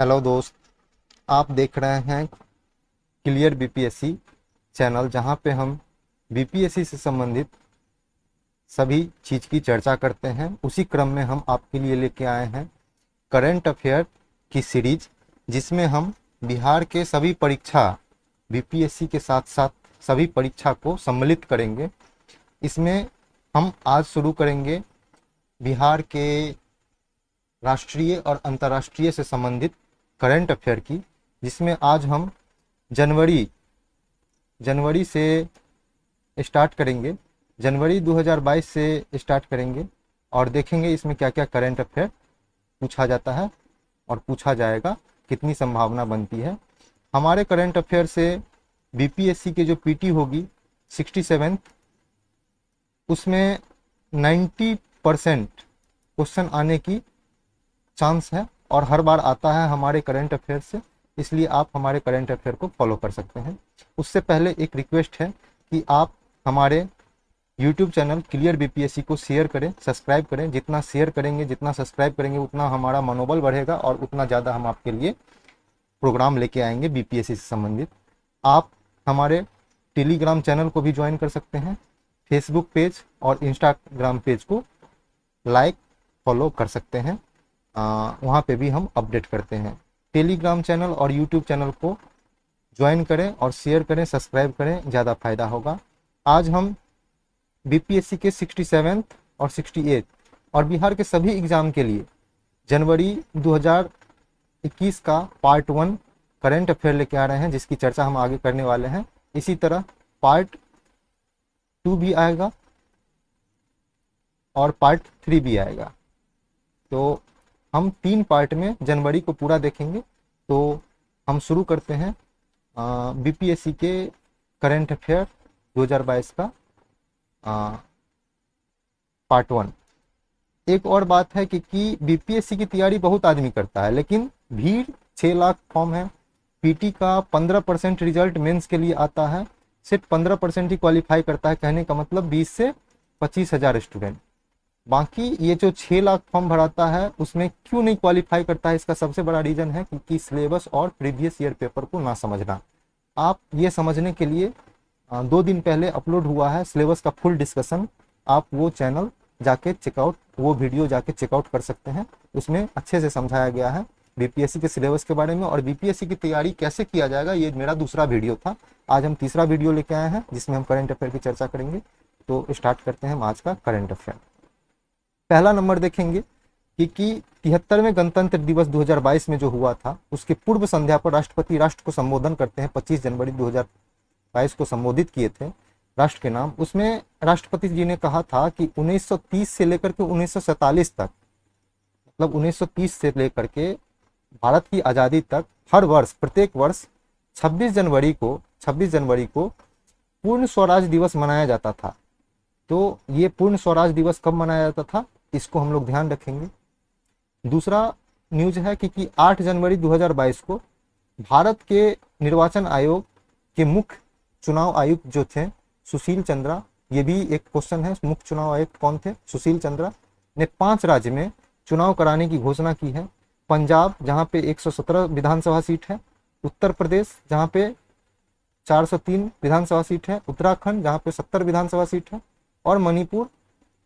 Hello दोस्त। आप देख रहे हैं क्लियर बीपीएससी चैनल, जहां पे हम बीपीएससी से संबंधित सभी चीज़ की चर्चा करते हैं। उसी क्रम में हम आपके लिए लेके आए हैं करंट अफेयर की सीरीज, जिसमें हम बिहार के सभी परीक्षा बीपीएससी के साथ साथ सभी परीक्षा को सम्मिलित करेंगे। इसमें हम आज शुरू करेंगे बिहार के राष्ट्रीय और अंतर्राष्ट्रीय से संबंधित करंट अफेयर की, जिसमें आज हम जनवरी जनवरी से स्टार्ट करेंगे। जनवरी 2022 से स्टार्ट करेंगे और देखेंगे इसमें क्या क्या करंट अफेयर पूछा जाता है और पूछा जाएगा, कितनी संभावना बनती है। हमारे करंट अफेयर से बीपीएससी के जो पीटी होगी 67, उसमें 90% क्वेश्चन आने की चांस है और हर बार आता है हमारे करंट अफेयर से, इसलिए आप हमारे करंट अफेयर को फॉलो कर सकते हैं। उससे पहले एक रिक्वेस्ट है कि आप हमारे यूट्यूब चैनल क्लियर बीपीएससी को शेयर करें, सब्सक्राइब करें। जितना शेयर करेंगे, जितना सब्सक्राइब करेंगे, उतना हमारा मनोबल बढ़ेगा और उतना ज़्यादा हम आपके लिए प्रोग्राम लेके आएंगे बीपीएससी से संबंधित। आप हमारे टेलीग्राम चैनल को भी ज्वाइन कर सकते हैं, फेसबुक पेज और इंस्टाग्राम पेज को लाइक फॉलो कर सकते हैं। वहाँ पे भी हम अपडेट करते हैं। टेलीग्राम चैनल और यूट्यूब चैनल को ज्वाइन करें और शेयर करें, सब्सक्राइब करें, ज़्यादा फायदा होगा। आज हम बीपीएससी के 67 और 68 और बिहार के सभी एग्ज़ाम के लिए जनवरी 2021 का पार्ट 1 करंट अफेयर लेके आ रहे हैं, जिसकी चर्चा हम आगे करने वाले हैं। इसी तरह पार्ट 2 भी आएगा और पार्ट 3 भी आएगा। तो हम 3 पार्ट में जनवरी को पूरा देखेंगे। तो हम शुरू करते हैं बीपीएससी के करंट अफेयर 2022 का पार्ट 1। एक और बात है कि बीपीएससी की तैयारी बहुत आदमी करता है, लेकिन भीड़ 6 लाख फॉर्म है। पीटी का 15% रिजल्ट मेंस के लिए आता है, सिर्फ 15% ही क्वालिफाई करता है। कहने का मतलब 20 से 25 हज़ार स्टूडेंट। बाकी ये जो 6 लाख फॉर्म भराता है, उसमें क्यों नहीं क्वालिफाई करता है, इसका सबसे बड़ा रीज़न है कि सिलेबस और प्रीवियस ईयर पेपर को ना समझना। आप ये समझने के लिए 2 दिन पहले अपलोड हुआ है सिलेबस का फुल डिस्कशन। आप वो चैनल जाके चेकआउट, वो वीडियो जाके चेकआउट कर सकते हैं। उसमें अच्छे से समझाया गया है बीपीएससी के सिलेबस के बारे में और बीपीएससी की तैयारी कैसे किया जाएगा। ये मेरा दूसरा वीडियो था। आज हम तीसरा वीडियो लेके आए हैं, जिसमें हम करंट अफेयर की चर्चा करेंगे। तो स्टार्ट करते हैं हम आज का करंट अफेयर। पहला नंबर देखेंगे कि 73वें गणतंत्र दिवस 2022 में जो हुआ था, उसके पूर्व संध्या पर राष्ट्रपति राष्ट्र को संबोधन करते हैं। 25 जनवरी 2022 को संबोधित किए थे राष्ट्र के नाम। उसमें राष्ट्रपति जी ने कहा था कि 1930 से लेकर के 1947 तक, मतलब 1930 से लेकर के भारत की आज़ादी तक, हर वर्ष, प्रत्येक वर्ष 26 जनवरी को पूर्ण स्वराज दिवस मनाया जाता था। तो ये पूर्ण स्वराज दिवस कब मनाया जाता था, इसको हम लोग ध्यान रखेंगे। दूसरा न्यूज है कि 8 जनवरी 2022 को भारत के निर्वाचन आयोग के मुख्य चुनाव आयुक्त जो थे सुशील चंद्रा, ये भी एक क्वेश्चन है, मुख्य चुनाव आयुक्त कौन थे, सुशील चंद्रा ने 5 राज्य में चुनाव कराने की घोषणा की है। पंजाब, जहाँ पे 117 विधानसभा सीट है, उत्तर प्रदेश जहाँ पे 403 विधानसभा सीट है, उत्तराखंड जहाँ पे 70 विधानसभा सीट है, और मणिपुर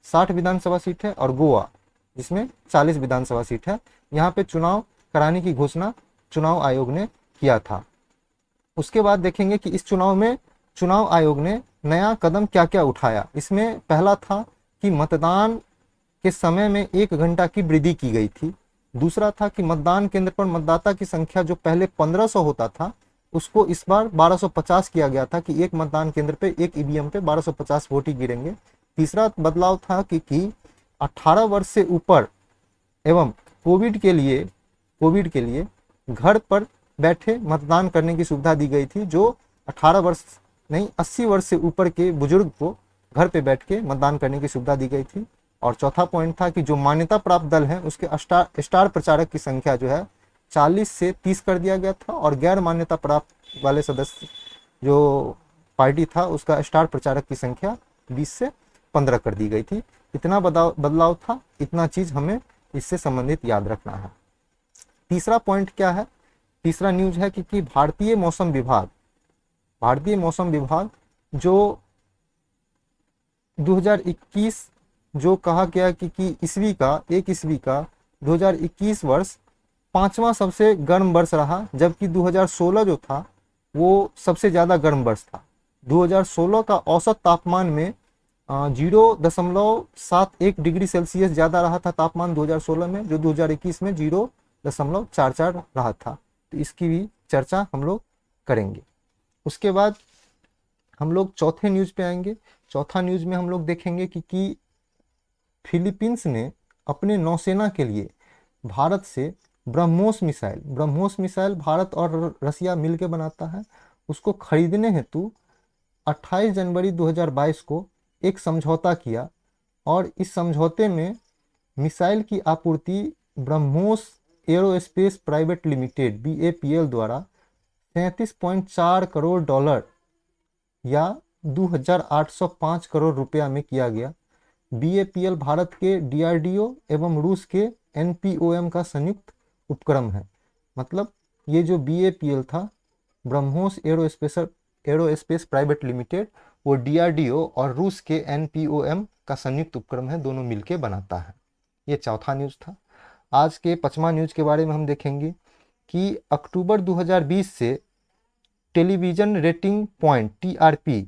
60 विधानसभा सीट है, और गोवा जिसमें 40 विधानसभा सीट है। यहाँ पे चुनाव कराने की घोषणा चुनाव आयोग ने किया था। उसके बाद देखेंगे कि इस चुनाव में चुनाव आयोग ने नया कदम क्या क्या उठाया। इसमें पहला था कि मतदान के समय में 1 घंटा की वृद्धि की गई थी। दूसरा था कि मतदान केंद्र पर मतदाता की संख्या जो पहले 1500 होता था, उसको इस बार 1250 किया गया था कि एक मतदान केंद्र पे, एक ईवीएम पे 1250 वोट ही गिरेंगे। तीसरा बदलाव था कि 18 वर्ष से ऊपर एवं कोविड के लिए घर पर बैठे मतदान करने की सुविधा दी गई थी। जो 18 वर्ष नहीं, 80 वर्ष से ऊपर के बुजुर्ग को घर पे बैठ के मतदान करने की सुविधा दी गई थी। और चौथा पॉइंट था कि जो मान्यता प्राप्त दल हैं, उसके स्टार प्रचारक की संख्या जो है 40 से 30 कर दिया गया था, और गैर मान्यता प्राप्त वाले सदस्य जो पार्टी था, उसका स्टार प्रचारक की संख्या 20 से 15 कर दी गई थी। इतना बदलाव था, इतना चीज हमें इससे संबंधित याद रखना है। तीसरा पॉइंट क्या है, तीसरा न्यूज है कि भारतीय मौसम विभाग जो 2021 जो कहा गया कि ईस्वी का 2021 वर्ष पांचवा सबसे गर्म वर्ष रहा, जबकि 2016 जो था वो सबसे ज़्यादा गर्म वर्ष था। 2016 का औसत तापमान में 0.71 डिग्री सेल्सियस ज़्यादा रहा था तापमान 2016 में, जो 2021 में 0.44 रहा था। तो इसकी भी चर्चा हम लोग करेंगे। उसके बाद हम लोग चौथे न्यूज पे आएंगे। चौथा न्यूज में हम लोग देखेंगे कि फिलीपींस ने अपने नौसेना के लिए भारत से ब्रह्मोस मिसाइल भारत और रसिया मिलकर बनाता है, उसको खरीदने हेतु 28 जनवरी 2022 को एक समझौता किया, और इस समझौते में मिसाइल की आपूर्ति BrahMos aerospace private limited BAPL द्वारा 37.4 करोड़ डॉलर या 2,805 करोड़ रुपया में किया गया। BAPL भारत के DRDO एवं रूस के NPOM का संयुक्त उपक्रम है। मतलब ये जो BAPL था, ब्रह्मोस एरोस्पेस प्राइवेट लिमिटेड, वो DRDO और रूस के NPOM का संयुक्त उपक्रम है, दोनों मिलके बनाता है। ये चौथा न्यूज था। आज के पांचवा न्यूज के बारे में हम देखेंगे कि अक्टूबर 2020 से टेलीविजन रेटिंग पॉइंट TRP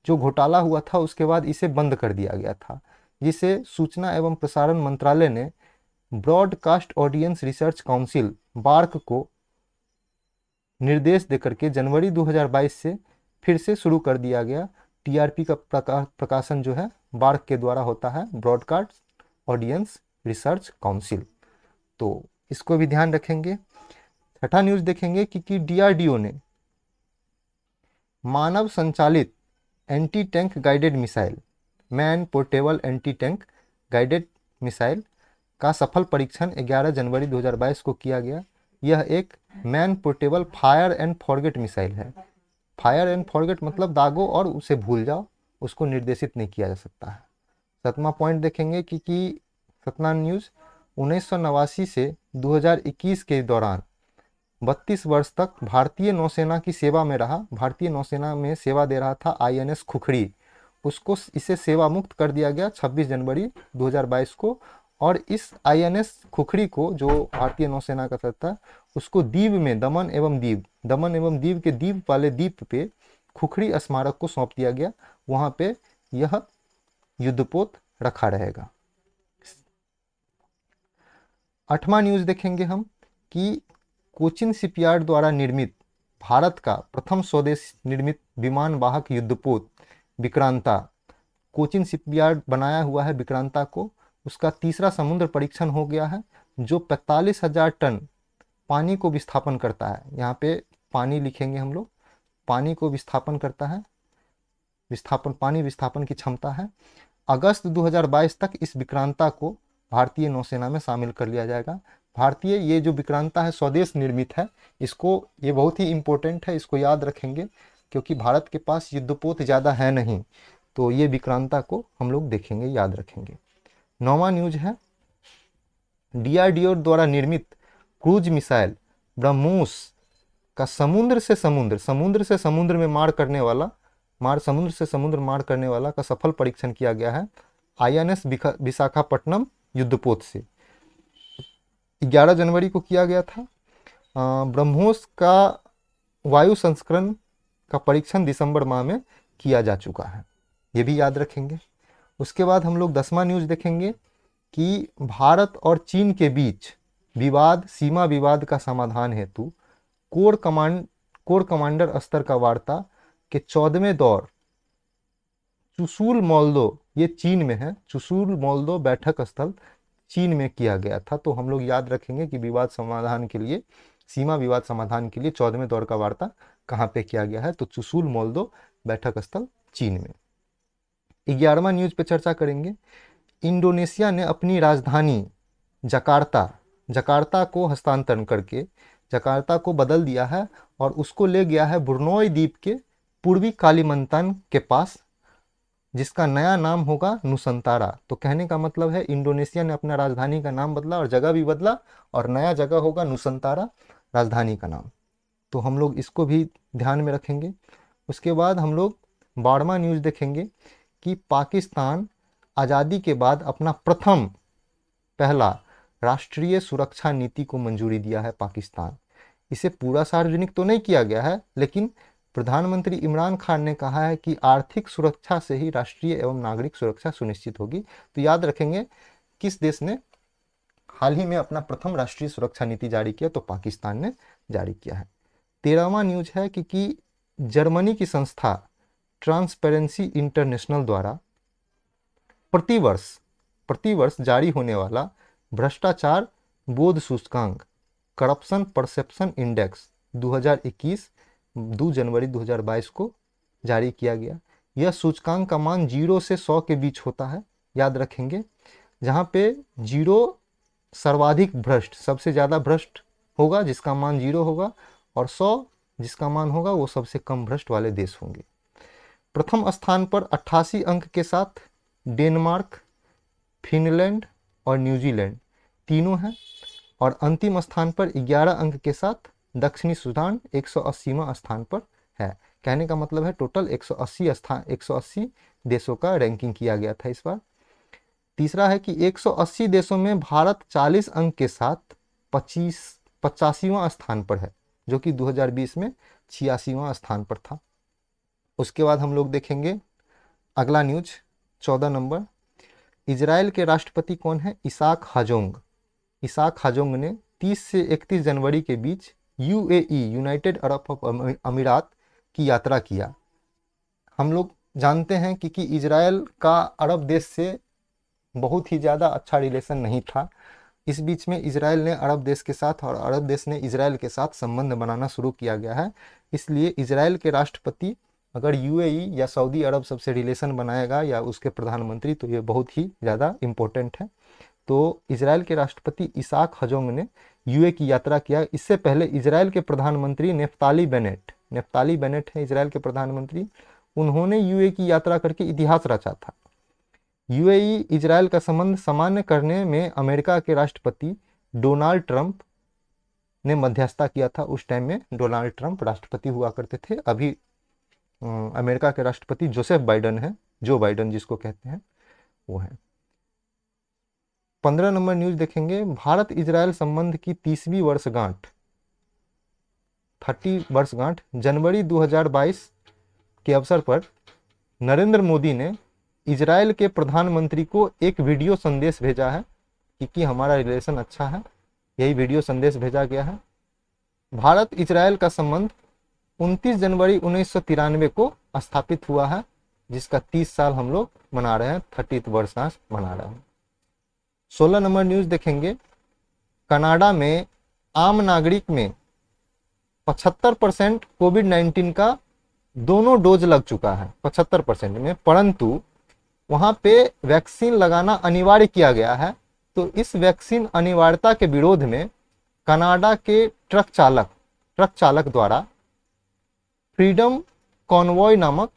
जो घोटाला हुआ था, उसके बाद इसे बंद कर दिया गया था, जिसे सूचना एवं प्रसारण मंत्रालय ने broadcast audience research council BARC को निर्देश देकर के जनवरी 2022 से फिर से शुरू कर दिया गया। TRP का प्रकाशन जो है बार्क के द्वारा होता है, ब्रॉडकास्ट ऑडियंस रिसर्च काउंसिल, तो इसको भी ध्यान रखेंगे। छठा न्यूज देखेंगे कि DRDO ने मानव संचालित anti tank guided missile, man portable anti tank guided missile का सफल परीक्षण 11 जनवरी 2022 को किया गया। यह एक man portable fire and forget missile है। फायर एंड फॉरगेट मतलब दागो और उसे भूल जाओ, उसको निर्देशित नहीं किया जा सकता है। सातवां पॉइंट देखेंगे कि सतना न्यूज 1989 से 2021 के दौरान 32 वर्ष तक भारतीय नौसेना की सेवा में रहा। भारतीय नौसेना में सेवा दे रहा था INS खुखड़ी, उसको इसे सेवा मुक्त कर दिया गया 26 जनवरी 2022 को। और इस INS खुखड़ी को, जो भारतीय नौसेना का था, उसको द्वीप में दमन एवं दीव के द्वीप वाले द्वीप पे खुखड़ी स्मारक को सौंप दिया गया। वहां पे यह युद्धपोत रखा रहेगा। आठवां न्यूज देखेंगे हम कि कोचिन शिपयार्ड द्वारा निर्मित भारत का प्रथम स्वदेश निर्मित विमान वाहक युद्धपोत विक्रांता, कोचिन शिपयार्ड बनाया हुआ है विक्रांता को। उसका तीसरा समुद्र परीक्षण हो गया है, जो 45,000 टन पानी को विस्थापन करता है। यहाँ पे पानी लिखेंगे हम लोग, पानी को विस्थापन करता है, पानी विस्थापन की क्षमता है। अगस्त 2022 तक इस विक्रांता को भारतीय नौसेना में शामिल कर लिया जाएगा। भारतीय ये जो विक्रांता है स्वदेश निर्मित है, इसको, ये बहुत ही इम्पोर्टेंट है, इसको याद रखेंगे, क्योंकि भारत के पास युद्धपोत ज़्यादा है नहीं, तो ये विक्रांता को हम लोग देखेंगे, याद रखेंगे। नौवां न्यूज है DRDO द्वारा निर्मित क्रूज मिसाइल ब्रह्मोस का समुद्र से समुद्र में मार करने वाला का सफल परीक्षण किया गया है INS विशाखापट्टनम युद्धपोत से। 11 जनवरी को किया गया था। ब्रह्मोस का वायु संस्करण का परीक्षण दिसंबर माह में किया जा चुका है, ये भी याद रखेंगे। उसके बाद हम लोग 10वां न्यूज देखेंगे कि भारत और चीन के बीच सीमा विवाद का समाधान हेतु कोर कमांडर स्तर का वार्ता के 14वें दौर चुशूल मोल्दो, ये चीन में है, चुशूल मोल्दो बैठक स्थल चीन में किया गया था। तो हम लोग याद रखेंगे कि सीमा विवाद समाधान के लिए 14वें दौर का वार्ता कहाँ पे किया गया है, तो चुशूल मोल्दो बैठक स्थल चीन में। 11वां न्यूज पे चर्चा करेंगे। इंडोनेशिया ने अपनी राजधानी जकार्ता को हस्तांतरण करके जकार्ता को बदल दिया है और उसको ले गया है बुर्नोई द्वीप के पूर्वी कालीमंतान के पास जिसका नया नाम होगा नुसंतारा। तो कहने का मतलब है इंडोनेशिया ने अपना राजधानी का नाम बदला और जगह भी बदला, और नया जगह होगा नुसंतारा राजधानी का नाम। तो हम लोग इसको भी ध्यान में रखेंगे। उसके बाद हम लोग 12वां न्यूज़ देखेंगे कि पाकिस्तान आज़ादी के बाद अपना पहला राष्ट्रीय सुरक्षा नीति को मंजूरी दिया है पाकिस्तान। इसे पूरा सार्वजनिक तो नहीं किया गया है, लेकिन प्रधानमंत्री इमरान खान ने कहा है कि आर्थिक सुरक्षा से ही राष्ट्रीय एवं नागरिक सुरक्षा सुनिश्चित होगी। तो याद रखेंगे किस देश ने हाल ही में अपना प्रथम राष्ट्रीय सुरक्षा नीति जारी किया, तो पाकिस्तान ने जारी किया है। 13वां न्यूज है कि जर्मनी की संस्था ट्रांसपेरेंसी इंटरनेशनल द्वारा प्रतिवर्ष जारी होने वाला भ्रष्टाचार बोध सूचकांक करप्शन परसेप्शन इंडेक्स 2021 2 जनवरी 2022 को जारी किया गया। यह सूचकांक का मान 0 से 100 के बीच होता है, याद रखेंगे। जहाँ पे 0 सर्वाधिक भ्रष्ट, सबसे ज़्यादा भ्रष्ट होगा जिसका मान 0 होगा, और 100 जिसका मान होगा वो सबसे कम भ्रष्ट वाले देश होंगे। प्रथम स्थान पर 88 अंक के साथ डेनमार्क, फिनलैंड और न्यूजीलैंड तीनों हैं, और अंतिम स्थान पर 11 अंक के साथ दक्षिणी सूडान 180वां स्थान पर है। कहने का मतलब है टोटल 180 देशों का रैंकिंग किया गया था इस बार। तीसरा है कि 180 देशों में भारत 40 अंक के साथ 85वां स्थान पर है, जो कि 2020 में 86वां स्थान पर था। उसके बाद हम लोग देखेंगे अगला न्यूज 14 नंबर। इजराइल के राष्ट्रपति कौन है? इसाक हाजोंग ने 30 से 31 जनवरी के बीच यूएई यूनाइटेड अरब अमीरात की यात्रा किया। हम लोग जानते हैं कि इजराइल का अरब देश से बहुत ही ज़्यादा अच्छा रिलेशन नहीं था। इस बीच में इजराइल ने अरब देश के साथ और अरब देश ने इजराइल के साथ संबंध बनाना शुरू किया गया है। इसलिए इजराइल के राष्ट्रपति अगर यूएई या सऊदी अरब सबसे रिलेशन बनाएगा या उसके प्रधानमंत्री, तो ये बहुत ही ज़्यादा इम्पोर्टेंट है। तो इजराइल के राष्ट्रपति इसाक हजोंग ने यूए की यात्रा किया। इससे पहले इजराइल के प्रधानमंत्री नेफ्ताली बेनेट है इजराइल के प्रधानमंत्री, उन्होंने यूए की यात्रा करके इतिहास रचा था। यूएई इजराइल का संबंध सामान्य करने में अमेरिका के राष्ट्रपति डोनाल्ड ट्रंप ने मध्यस्थता किया था। उस टाइम में डोनाल्ड ट्रंप राष्ट्रपति हुआ करते थे। अभी अमेरिका के राष्ट्रपति जोसेफ बाइडन है, जो बाइडन जिसको कहते हैं वो है। 15 नंबर न्यूज देखेंगे। भारत इजराइल संबंध की 30वीं वर्षगांठ जनवरी 2022 के अवसर पर नरेंद्र मोदी ने इजराइल के प्रधानमंत्री को एक वीडियो संदेश भेजा है कि हमारा रिलेशन अच्छा है। यही वीडियो संदेश भेजा गया है। भारत इजराइल का संबंध 29 जनवरी 1993 को स्थापित हुआ है, जिसका 30 साल हम लोग मना रहे हैं, 30th वर्षगांठ मना रहे हैं। 16 नंबर न्यूज देखेंगे। कनाडा में आम नागरिक में 75% कोविड-19 का दोनों डोज लग चुका है, 75% में, परंतु वहां पे वैक्सीन लगाना अनिवार्य किया गया है। तो इस वैक्सीन अनिवार्यता के विरोध में कनाडा के ट्रक चालक द्वारा फ्रीडम कॉन्वॉय नामक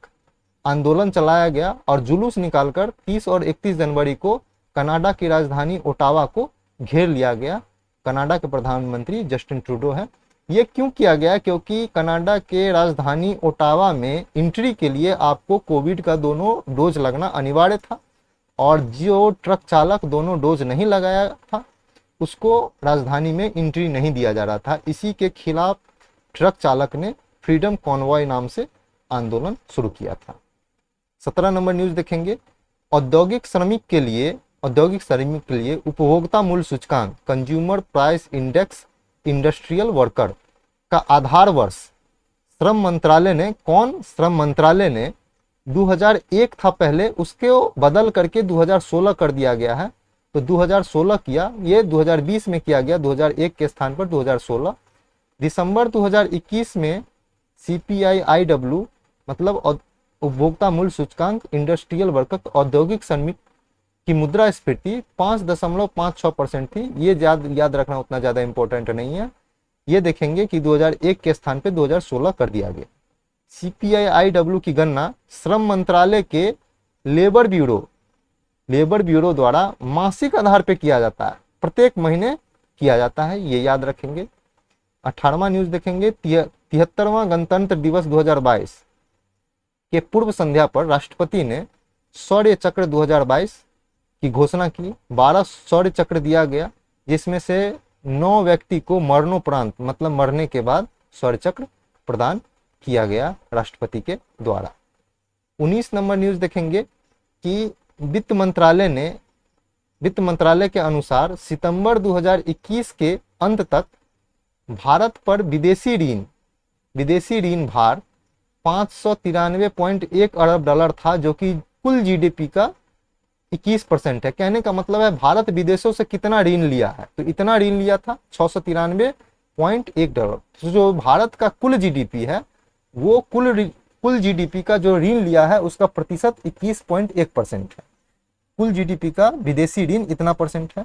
आंदोलन चलाया गया और जुलूस निकालकर 30 और 31 जनवरी को कनाडा की राजधानी ओटावा को घेर लिया गया। कनाडा के प्रधानमंत्री जस्टिन ट्रूडो है। ये क्यों किया गया? क्योंकि कनाडा के राजधानी ओटावा में एंट्री के लिए आपको कोविड का दोनों डोज लगना अनिवार्य था, और जो ट्रक चालक दोनों डोज नहीं लगाया था उसको राजधानी में एंट्री नहीं दिया जा रहा था। इसी के खिलाफ ट्रक चालक ने फ्रीडम कॉन्वॉय नाम से आंदोलन शुरू किया था। 17 नंबर न्यूज देखेंगे। औद्योगिक श्रमिक के लिए उपभोक्ता मूल्य सूचकांक consumer price index industrial worker का आधार वर्ष श्रम मंत्रालय ने 2001 था पहले, उसके बदल करके 2016 कर दिया गया है। तो 2016 किया, ये 2020 में किया गया, 2001 के स्थान पर 2016। दिसंबर 2021 में CPI-IW मतलब उपभोक्ता मूल्य सूचकांक इंडस्ट्रियल वर्कर औद्योगिक श्रमिक की मुद्रास्फीति 5.56% थी। ये याद रखना उतना ज़्यादा इंपॉर्टेंट नहीं है। ये देखेंगे कि 2001 के स्थान पे 2016 कर दिया गया। CPI-IW की गणना श्रम मंत्रालय के लेबर ब्यूरो द्वारा मासिक आधार पर किया जाता है, प्रत्येक महीने किया जाता है, ये याद रखेंगे। 18वां न्यूज देखेंगे, 73वां गणतंत्र दिवस 2022 के पूर्व संध्या पर राष्ट्रपति ने शौर्य चक्र 2022 की घोषणा की। 12 शौर्य चक्र दिया गया, जिसमें से 9 व्यक्ति को मरणोपरांत मतलब मरने के बाद शौर्य चक्र प्रदान किया गया राष्ट्रपति के द्वारा। 19 नंबर न्यूज देखेंगे कि वित्त मंत्रालय के अनुसार सितंबर 2021 के अंत तक भारत पर विदेशी ऋण भार 593.1 अरब डॉलर था, जो कि कुल जीडीपी का 21% है। कहने का मतलब है भारत विदेशों से कितना ऋण लिया है, तो इतना ऋण लिया था 693.1 डॉलर। तो जो भारत का कुल जीडीपी है, वो कुल जीडीपी का जो ऋण लिया है उसका प्रतिशत 21.1% है। कुल जीडीपी का विदेशी ऋण इतना परसेंट है।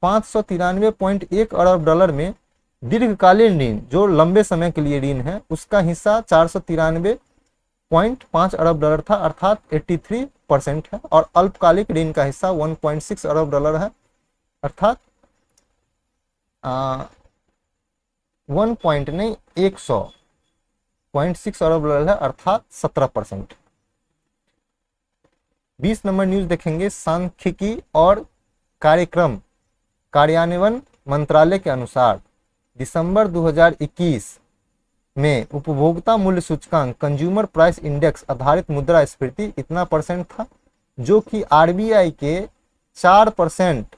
593.1 अरब डॉलर में दीर्घकालीन ऋण जो लंबे समय के लिए ऋण है उसका हिस्सा 493.5 अरब डॉलर था, अर्थात 83% है। और अल्पकालिक ऋण का हिस्सा 1.6 अरब डॉलर है, अर्थात 1.6 अरब डॉलर है, अर्थात 17%। 20 नंबर न्यूज देखेंगे, सांख्यिकी और कार्यक्रम कार्यान्वयन मंत्रालय के अनुसार दिसंबर 2021 में उपभोक्ता मूल्य सूचकांक कंज्यूमर प्राइस इंडेक्स आधारित मुद्रास्फीति इतना परसेंट था, जो कि आरबीआई के 4%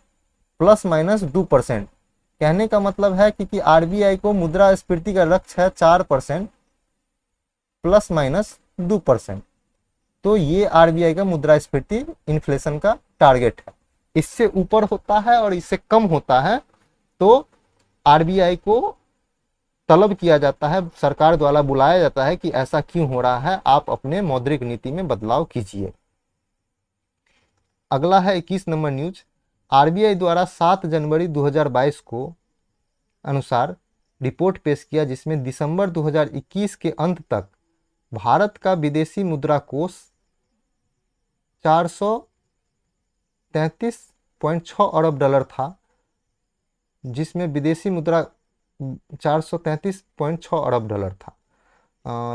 ±2%। कहने का मतलब है कि आरबीआई को मुद्रास्फीति का लक्ष्य है 4% ±2%। तो ये आरबीआई का मुद्रास्फीति इन्फ्लेशन का टारगेट है। इससे ऊपर होता है और इससे कम होता है तो आरबीआई को तलब किया जाता है, सरकार द्वारा बुलाया जाता है कि ऐसा क्यों हो रहा है, आप अपने मौद्रिक नीति में बदलाव कीजिए। अगला है 21 नंबर न्यूज, आरबीआई द्वारा 7 जनवरी 2022 को अनुसार रिपोर्ट पेश किया, जिसमें दिसंबर 2021 के अंत तक भारत का विदेशी मुद्रा कोष 433.6 अरब डॉलर था, जिसमें विदेशी मुद्रा 433.6 अरब डॉलर था।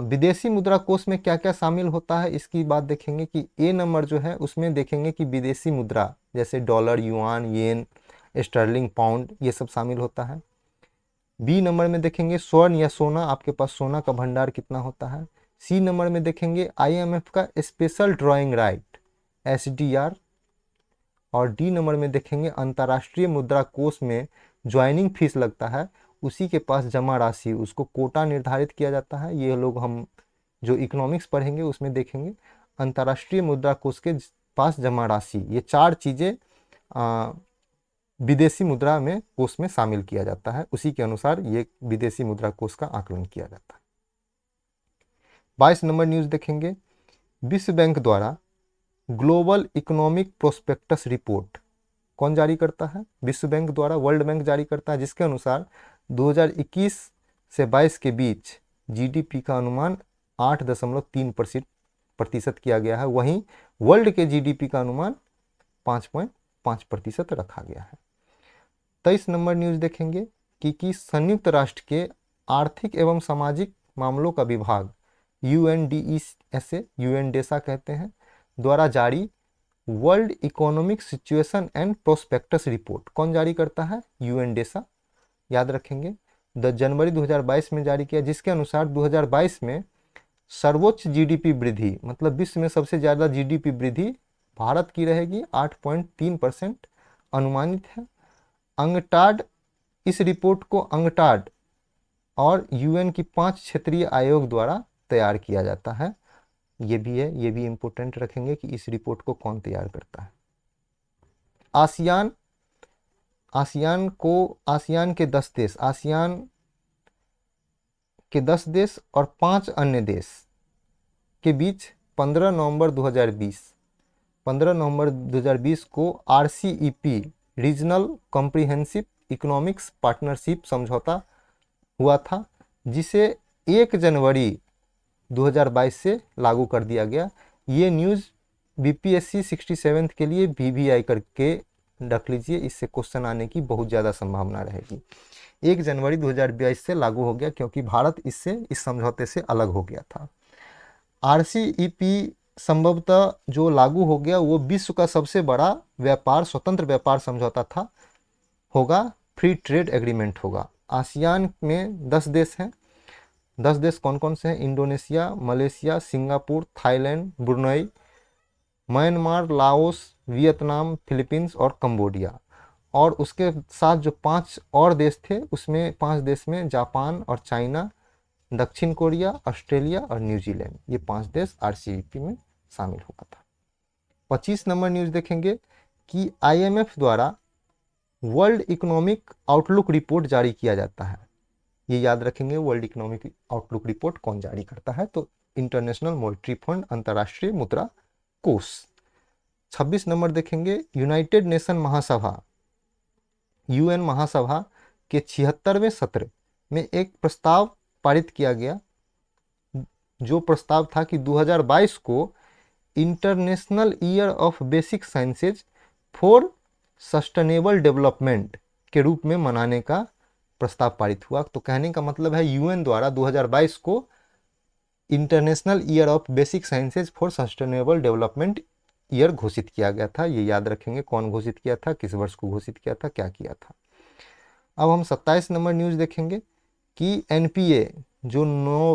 विदेशी मुद्रा कोष में क्या क्या शामिल होता है इसकी बात देखेंगे कि ए नंबर जो है उसमें देखेंगे कि विदेशी मुद्रा जैसे डॉलर, युआन, येन, स्टर्लिंग, पाउंड, ये सब शामिल होता है। बी नंबर में देखेंगे स्वर्ण या सोना, आपके पास सोना का भंडार कितना होता है। सी नंबर में देखेंगे आईएमएफ का स्पेशल ड्राइंग राइट एसडीआर। और डी नंबर में देखेंगे अंतर्राष्ट्रीय मुद्रा कोष में ज्वाइनिंग फीस लगता है, उसी के पास जमा राशि, उसको कोटा निर्धारित किया जाता है। ये लोग हम जो इकोनॉमिक्स पढ़ेंगे उसमें देखेंगे अंतर्राष्ट्रीय मुद्रा कोष के पास जमा राशि, ये 4 चीज़ें विदेशी मुद्रा में कोष में शामिल किया जाता है, उसी के अनुसार ये विदेशी मुद्रा कोष का आकलन किया जाता है। 22 नंबर न्यूज देखेंगे, विश्व बैंक द्वारा ग्लोबल इकोनॉमिक प्रोस्पेक्टस रिपोर्ट कौन जारी करता है? विश्व बैंक द्वारा वर्ल्ड बैंक जारी करता है, जिसके अनुसार 2021 से 22 के बीच जीडीपी का अनुमान 8.3% किया गया है, वहीं वर्ल्ड के जीडीपी का अनुमान 5.5% रखा गया है। 23 नंबर न्यूज देखेंगे कि संयुक्त राष्ट्र के आर्थिक एवं सामाजिक मामलों का विभाग यूएनडेसा कहते हैं, द्वारा जारी world economic situation and prospectus report कौन जारी करता है? यूएनडेसा, याद रखेंगे। जनवरी 2022 में जारी किया, जिसके अनुसार 2022 में सर्वोच्च जीडीपी वृद्धि मतलब विश्व में सबसे ज़्यादा जीडीपी वृद्धि भारत की रहेगी, 8.3% अनुमानित है। अंगटाड, इस रिपोर्ट को अंगटाड और यूएन की 5 क्षेत्रीय आयोग द्वारा तैयार किया जाता है। ये भी है, ये भी इंपॉर्टेंट रखेंगे कि इस रिपोर्ट को कौन तैयार करता है। आसियान के 10 देश, आसियान के 10 देश और 5 अन्य देश के बीच 15 नवंबर 2020 को RCEP regional comprehensive economics partnership समझौता हुआ था, जिसे 1 जनवरी 2022 से लागू कर दिया गया। ये न्यूज़ बीपीएससी 67 के लिए वीवीआई करके रख लीजिए, इससे क्वेश्चन आने की बहुत ज़्यादा संभावना रहेगी। 1 जनवरी 2022 से लागू हो गया क्योंकि भारत इससे इस समझौते से अलग हो गया था। आरसीईपी संभवतः जो लागू हो गया वो विश्व का सबसे बड़ा व्यापार स्वतंत्र व्यापार समझौता था होगा, फ्री ट्रेड एग्रीमेंट होगा। आसियान में 10 देश हैं। 10 देश कौन कौन से हैं? Indonesia, Malaysia, Singapore, Thailand, Brunei, Myanmar, Laos, Vietnam, Philippines और कंबोडिया। और उसके साथ जो 5 और देश थे उसमें 5 देश में जापान और चाइना, दक्षिण कोरिया, ऑस्ट्रेलिया और न्यूजीलैंड, ये 5 देश आरसीईपी में शामिल हुआ था। 25 नंबर न्यूज देखेंगे कि आईएमएफ द्वारा वर्ल्ड इकोनॉमिक आउटलुक रिपोर्ट जारी किया जाता है। ये याद रखेंगे, वर्ल्ड इकोनॉमिक आउटलुक रिपोर्ट कौन जारी करता है? तो इंटरनेशनल मॉनेटरी फंड, अंतर्राष्ट्रीय मुद्रा कोष। 26 नंबर देखेंगे, यूनाइटेड नेशन महासभा, यूएन महासभा के 76वें सत्र में एक प्रस्ताव पारित किया गया, जो प्रस्ताव था कि 2022 को international year of basic sciences for sustainable development के रूप में मनाने का प्रस्ताव पारित हुआ। तो कहने का मतलब है यूएन द्वारा 2022 को international year of basic sciences for sustainable development year घोषित किया गया था। ये याद रखेंगे, कौन घोषित किया था, किस वर्ष को घोषित किया था, क्या किया था। अब हम 27 नंबर न्यूज देखेंगे कि एनपीए जो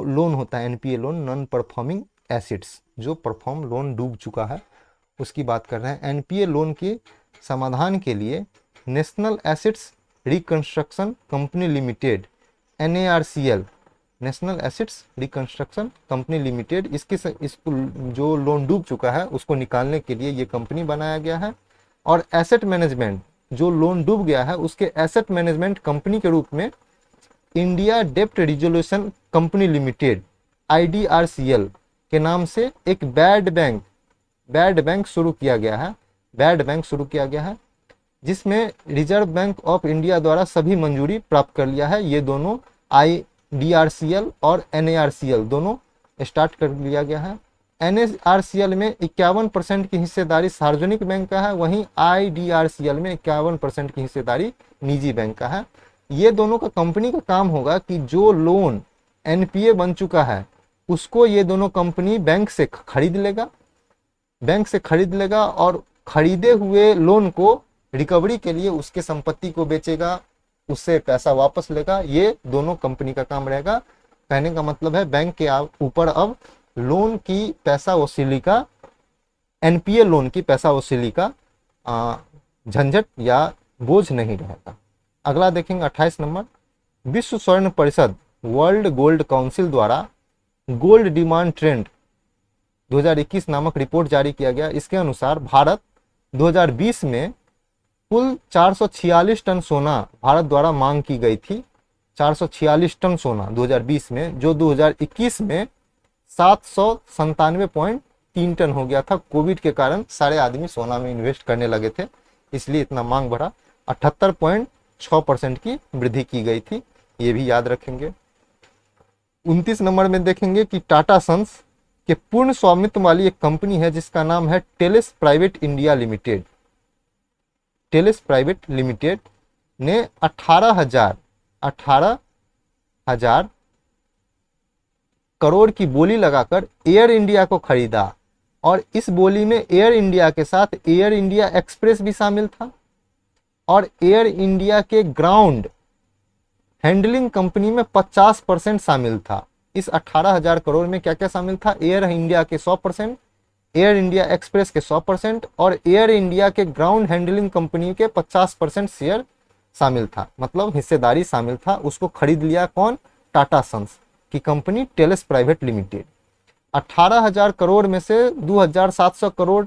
लोन होता है, NPA loan, non performing assets, जो परफॉर्म लोन डूब चुका है उसकी बात कर रहे हैं। एनपीए लोन के समाधान के लिए national assets reconstruction company limited, NARCL, national assets reconstruction company limited, इसको जो लोन डूब चुका है उसको निकालने के लिए ये कंपनी बनाया गया है। और एसेट मैनेजमेंट, जो लोन डूब गया है उसके एसेट मैनेजमेंट कंपनी के रूप में इंडिया डेप्ट रिजोल्यूशन कंपनी लिमिटेड, IDRCL के नाम से एक बैड बैंक शुरू किया गया है। बैड बैंक शुरू किया गया है जिसमें रिजर्व बैंक ऑफ इंडिया द्वारा सभी मंजूरी प्राप्त कर लिया है। ये दोनों IDRCL और NARCL दोनों स्टार्ट कर लिया गया है। NARCL में 51% की हिस्सेदारी सार्वजनिक बैंक का है, वहीं IDRCL में 51% की हिस्सेदारी निजी बैंक का है। ये दोनों का कंपनी का काम होगा कि जो लोन NPA बन चुका है उसको ये दोनों कंपनी बैंक से खरीद लेगा और खरीदे हुए लोन को रिकवरी के लिए उसके संपत्ति को बेचेगा, उससे पैसा वापस लेगा। ये दोनों कंपनी का काम रहेगा। कहने का मतलब है बैंक के ऊपर अब लोन की पैसा वसूली का, NPA लोन की पैसा वसूली का झंझट या बोझ नहीं रहेगा। अगला देखेंगे 28 नंबर, विश्व स्वर्ण परिषद वर्ल्ड गोल्ड काउंसिल द्वारा गोल्ड डिमांड ट्रेंड 2021 नामक रिपोर्ट जारी किया गया। इसके अनुसार भारत 2020 में कुल 446 टन सोना भारत द्वारा मांग की गई थी। 446 टन सोना 2020 में, जो 2021 में 797.3 टन हो गया था। कोविड के कारण सारे आदमी सोना में इन्वेस्ट करने लगे थे, इसलिए इतना मांग बढ़ा। 78.6% की वृद्धि की गई थी, ये भी याद रखेंगे। 29 नंबर में देखेंगे कि टाटा सन्स के पूर्ण स्वामित्व वाली एक कंपनी है जिसका नाम है Telles private India limited. Telles private limited ने 18,000 करोड़ की बोली लगाकर एयर इंडिया को खरीदा। और इस बोली में एयर इंडिया के साथ एयर इंडिया एक्सप्रेस भी शामिल था और एयर इंडिया के ग्राउंड हैंडलिंग कंपनी में 50% शामिल था। इस 18,000 करोड़ में क्या क्या शामिल था? एयर इंडिया के 100%, एयर इंडिया एक्सप्रेस के 100% और एयर इंडिया के ग्राउंड हैंडलिंग कंपनी के 50% शेयर शामिल था, मतलब हिस्सेदारी शामिल था। उसको खरीद लिया कौन? टाटा सन्स की company Telles private limited. 18,000 crore में से 2,700 करोड़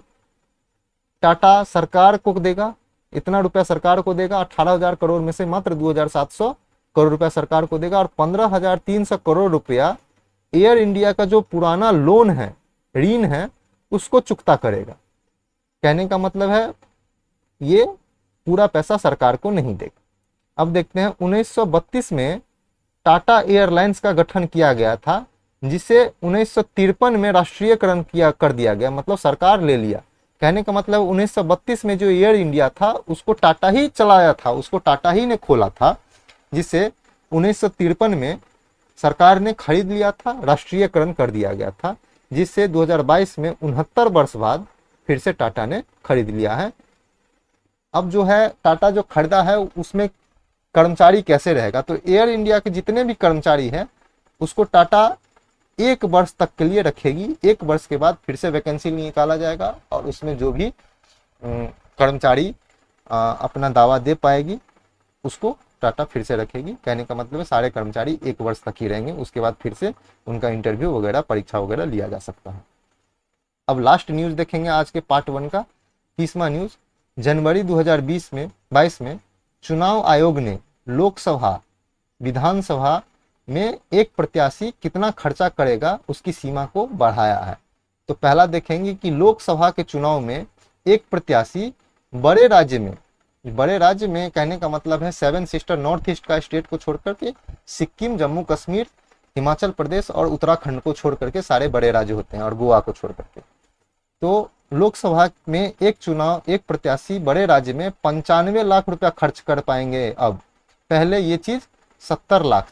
टाटा सरकार को देगा, इतना रुपया सरकार को देगा। 18,000 करोड़ में से मात्र 2,700 करोड़ रुपया सरकार को देगा और 15,300 करोड़ रुपया एयर इंडिया का जो पुराना लोन है, ऋण है, उसको चुकता करेगा। कहने का मतलब है ये पूरा पैसा सरकार को नहीं देगा। अब देखते हैं 1932 में टाटा एयरलाइंस का गठन किया गया था, जिसे 1953 में राष्ट्रीयकरण कर दिया गया, मतलब सरकार ले लिया। कहने का मतलब 1932 में जो एयर इंडिया था उसको टाटा ही चलाया था, उसको टाटा ही ने खोला था, जिसे 1953 में सरकार ने खरीद लिया था, राष्ट्रीयकरण कर दिया गया था, जिससे 2022 में 69 वर्ष बाद फिर से टाटा ने खरीद लिया है। अब जो है टाटा जो खरीदा है उसमें कर्मचारी कैसे रहेगा, तो एयर इंडिया के जितने भी कर्मचारी हैं उसको टाटा 1 वर्ष तक के लिए रखेगी। 1 वर्ष के बाद फिर से वैकेंसी निकाला जाएगा और उसमें जो भी कर्मचारी अपना दावा दे पाएगी उसको टाटा फिर से रखेगी। कहने का मतलब है सारे कर्मचारी 1 वर्ष तक ही रहेंगे, उसके बाद फिर से उनका इंटरव्यू वगैरह, परीक्षा वगैरह लिया जा सकता है। अब लास्ट न्यूज देखेंगे आज के पार्ट 1 का 30वां न्यूज। जनवरी 2022 में चुनाव आयोग ने लोकसभा, विधानसभा में एक प्रत्याशी कितना खर्चा करेगा उसकी सीमा को बढ़ाया है। तो पहला देखेंगे कि लोकसभा के चुनाव में एक प्रत्याशी बड़े राज्य में कहने का मतलब है 7 सिस्टर नॉर्थ ईस्ट का स्टेट को छोड़ करके सिक्किम, जम्मू कश्मीर, हिमाचल प्रदेश और उत्तराखंड को छोड़ करके सारे बड़े राज्य होते हैं और गोवा को छोड़ करके। तो लोकसभा में एक प्रत्याशी बड़े राज्य में 95 लाख रुपया खर्च कर पाएंगे। अब पहले ये चीज 70 लाख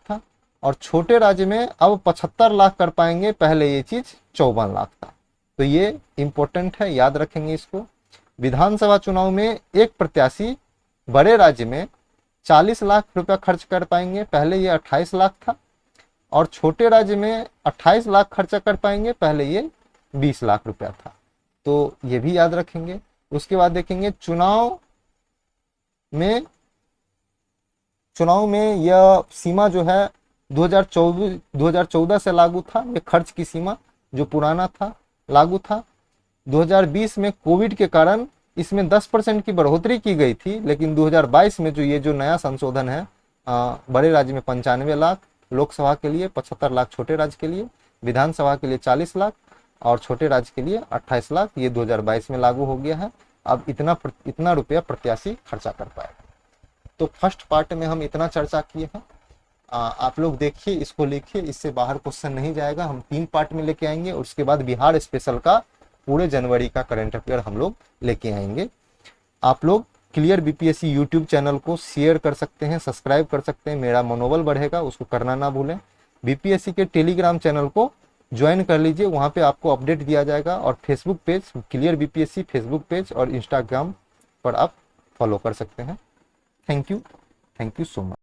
था और छोटे राज्य में अब 75 लाख कर पाएंगे, पहले ये चीज 54 लाख था। तो ये इंपॉर्टेंट है, याद रखेंगे इसको। विधानसभा चुनाव में एक प्रत्याशी बड़े राज्य में 40 लाख रुपया खर्च कर पाएंगे, पहले ये 28 लाख था, और छोटे राज्य में 28 लाख खर्चा कर पाएंगे, पहले ये 20 लाख रुपया था। तो ये भी याद रखेंगे। उसके बाद देखेंगे चुनाव में यह सीमा जो है 2014 से लागू था, ये खर्च की सीमा जो पुराना था लागू था। 2020 में कोविड के कारण इसमें 10% की बढ़ोतरी की गई थी, लेकिन 2022 में ये जो नया संशोधन है, बड़े राज्य में 95 लाख, लोकसभा के लिए 75 लाख, छोटे राज्य के लिए, विधानसभा के लिए 40 लाख और छोटे राज्य के लिए 28 लाख, ये 2022 में लागू हो गया है। अब इतना रुपया प्रत्याशी खर्चा कर पाएगा। तो फर्स्ट पार्ट में हम इतना चर्चा किए हैं। आप लोग देखिए, इसको लिखिए, इससे बाहर क्वेश्चन नहीं जाएगा। हम 3 पार्ट में लेके आएंगे और उसके बाद बिहार स्पेशल का पूरे जनवरी का करंट अफेयर हम लोग लेके आएंगे। आप लोग क्लियर बीपीएससी यूट्यूब चैनल को शेयर कर सकते हैं, सब्सक्राइब कर सकते हैं, मेरा मनोबल बढ़ेगा, उसको करना ना भूलें। बीपीएससी के टेलीग्राम चैनल को ज्वाइन कर लीजिए, वहाँ पे आपको अपडेट दिया जाएगा, और Facebook page clear BPSC Facebook page और इंस्टाग्राम पर आप फॉलो कर सकते हैं। Thank you so much.